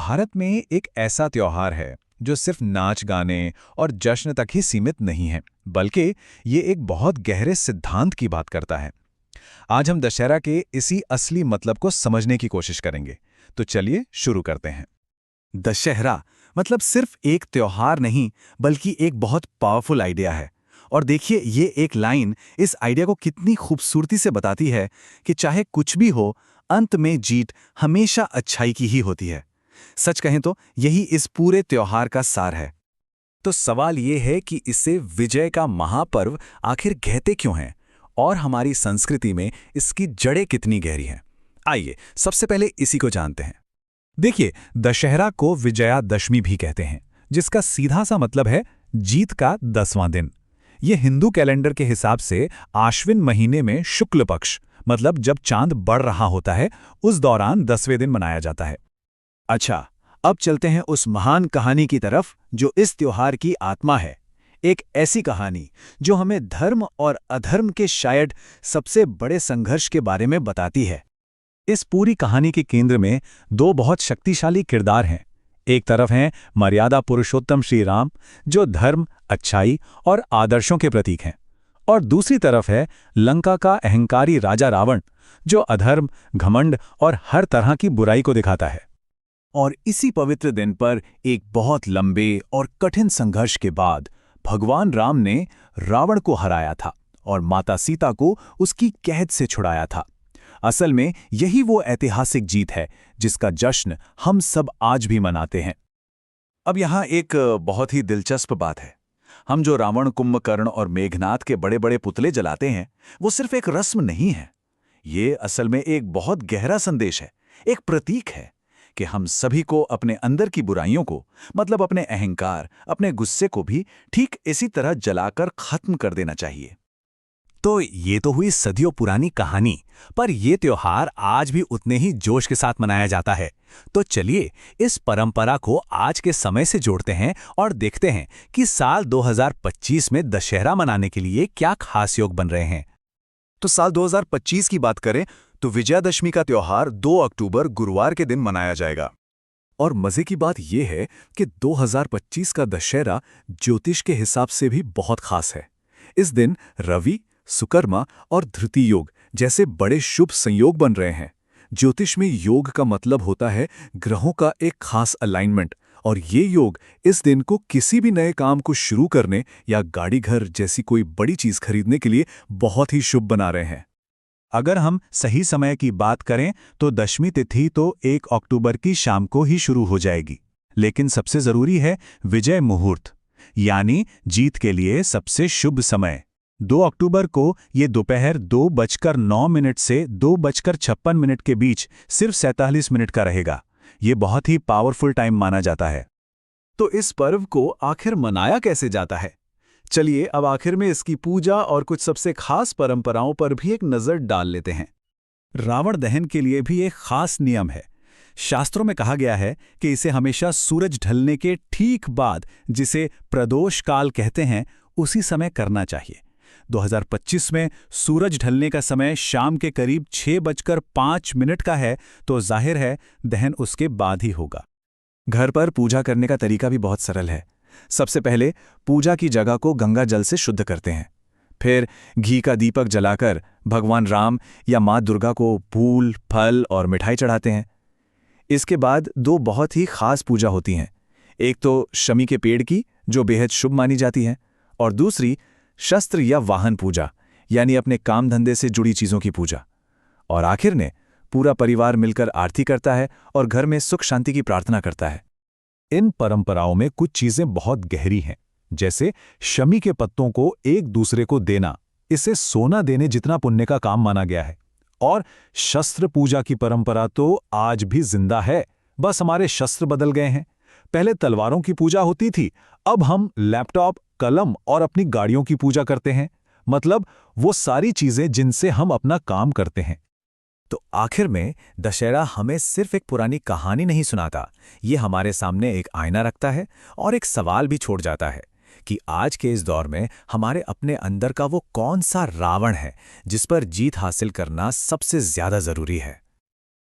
भारत में एक ऐसा त्योहार है जो सिर्फ नाच गाने और जश्न तक ही सीमित नहीं है, बल्कि ये एक बहुत गहरे सिद्धांत की बात करता है। आज हम दशहरा के इसी असली मतलब को समझने की कोशिश करेंगे। तो चलिए शुरू करते हैं। दशहरा मतलब सिर्फ एक त्योहार नहीं, बल्कि एक बहुत पावरफुल आइडिया है। और देखिए, ये एक लाइन इस आइडिया को कितनी खूबसूरती से बताती है कि चाहे कुछ भी हो, अंत में जीत हमेशा अच्छाई की ही होती है। सच कहें तो यही इस पूरे त्योहार का सार है। तो सवाल ये है कि इसे विजय का महापर्व आखिर कहते क्यों हैं और हमारी संस्कृति में इसकी जड़ें कितनी गहरी हैं। आइए सबसे पहले इसी को जानते हैं। देखिए, दशहरा को विजयादशमी भी कहते हैं, जिसका सीधा सा मतलब है जीत का 10वां दिन। ये हिंदू कैलेंडर के हिसाब से आश्विन महीने में शुक्ल पक्ष, मतलब जब चांद बढ़ रहा होता है, उस दौरान 10वें दिन मनाया जाता है। अच्छा, अब चलते हैं उस महान कहानी की तरफ जो इस त्योहार की आत्मा है। एक ऐसी कहानी जो हमें धर्म और अधर्म के शायद सबसे बड़े संघर्ष के बारे में बताती है। इस पूरी कहानी के केंद्र में दो बहुत शक्तिशाली किरदार हैं। एक तरफ हैं मर्यादा पुरुषोत्तम श्री राम, जो धर्म, अच्छाई और आदर्शों के प्रतीक हैं, और दूसरी तरफ है लंका का अहंकारी राजा रावण, जो अधर्म, घमंड और हर तरह की बुराई को दिखाता है। और इसी पवित्र दिन पर एक बहुत लंबे और कठिन संघर्ष के बाद भगवान राम ने रावण को हराया था और माता सीता को उसकी कैद से छुड़ाया था। असल में यही वो ऐतिहासिक जीत है जिसका जश्न हम सब आज भी मनाते हैं। अब यहाँ एक बहुत ही दिलचस्प बात है। हम जो रावण, कुंभकर्ण और मेघनाथ के बड़े बड़े पुतले जलाते हैं, वो सिर्फ एक रस्म नहीं है। ये असल में एक बहुत गहरा संदेश है, एक प्रतीक है कि हम सभी को अपने अंदर की बुराइयों को, मतलब अपने अहंकार, अपने गुस्से को भी ठीक इसी तरह जलाकर खत्म कर देना चाहिए। तो ये तो हुई सदियों पुरानी कहानी, पर ये त्योहार आज भी उतने ही जोश के साथ मनाया जाता है। तो चलिए इस परंपरा को आज के समय से जोड़ते हैं और देखते हैं कि साल 2025 में दशहरा मनाने के लिए क्या खास योग बन रहे हैं। तो साल 2025 की बात करें तो विजयादशमी का त्योहार 2 अक्टूबर गुरुवार के दिन मनाया जाएगा। और मजे की बात यह है कि 2025 का दशहरा ज्योतिष के हिसाब से भी बहुत खास है। इस दिन रवि, सुकर्मा और धृति योग जैसे बड़े शुभ संयोग बन रहे हैं। ज्योतिष में योग का मतलब होता है ग्रहों का एक खास अलाइनमेंट, और ये योग इस दिन को किसी भी नए काम को शुरू करने या गाड़ी, घर जैसी कोई बड़ी चीज खरीदने के लिए बहुत ही शुभ बना रहे हैं। अगर हम सही समय की बात करें तो दशमी तिथि तो 1 अक्टूबर की शाम को ही शुरू हो जाएगी, लेकिन सबसे जरूरी है विजय मुहूर्त, यानी जीत के लिए सबसे शुभ समय। 2 अक्टूबर को ये दोपहर 2:09 से 2:56 के बीच सिर्फ 47 मिनट का रहेगा। ये बहुत ही पावरफुल टाइम माना जाता है। तो इस पर्व को आखिर मनाया कैसे जाता है? चलिए अब आखिर में इसकी पूजा और कुछ सबसे खास परंपराओं पर भी एक नजर डाल लेते हैं। रावण दहन के लिए भी एक खास नियम है। शास्त्रों में कहा गया है कि इसे हमेशा सूरज ढलने के ठीक बाद, जिसे प्रदोष काल कहते हैं, उसी समय करना चाहिए। 2025 में सूरज ढलने का समय शाम के करीब 6:05 का है, तो जाहिर है दहन उसके बाद ही होगा। घर पर पूजा करने का तरीका भी बहुत सरल है। सबसे पहले पूजा की जगह को गंगा जल से शुद्ध करते हैं। फिर घी का दीपक जलाकर भगवान राम या माँ दुर्गा को फूल, फल और मिठाई चढ़ाते हैं। इसके बाद दो बहुत ही खास पूजा होती हैं। एक तो शमी के पेड़ की, जो बेहद शुभ मानी जाती है, और दूसरी शस्त्र या वाहन पूजा, यानी अपने काम धंधे से जुड़ी चीजों की पूजा। और आखिर में पूरा परिवार मिलकर आरती करता है और घर में सुख शांति की प्रार्थना करता है। इन परंपराओं में कुछ चीजें बहुत गहरी हैं, जैसे शमी के पत्तों को एक दूसरे को देना, इसे सोना देने जितना पुण्य का काम माना गया है। और शस्त्र पूजा की परंपरा तो आज भी जिंदा है, बस हमारे शस्त्र बदल गए हैं। पहले तलवारों की पूजा होती थी, अब हम लैपटॉप, कलम और अपनी गाड़ियों की पूजा करते हैं, मतलब वो सारी चीजें जिनसे हम अपना काम करते हैं। तो आखिर में दशहरा हमें सिर्फ एक पुरानी कहानी नहीं सुनाता, ये हमारे सामने एक आईना रखता है और एक सवाल भी छोड़ जाता है कि आज के इस दौर में हमारे अपने अंदर का वो कौन सा रावण है जिस पर जीत हासिल करना सबसे ज्यादा जरूरी है।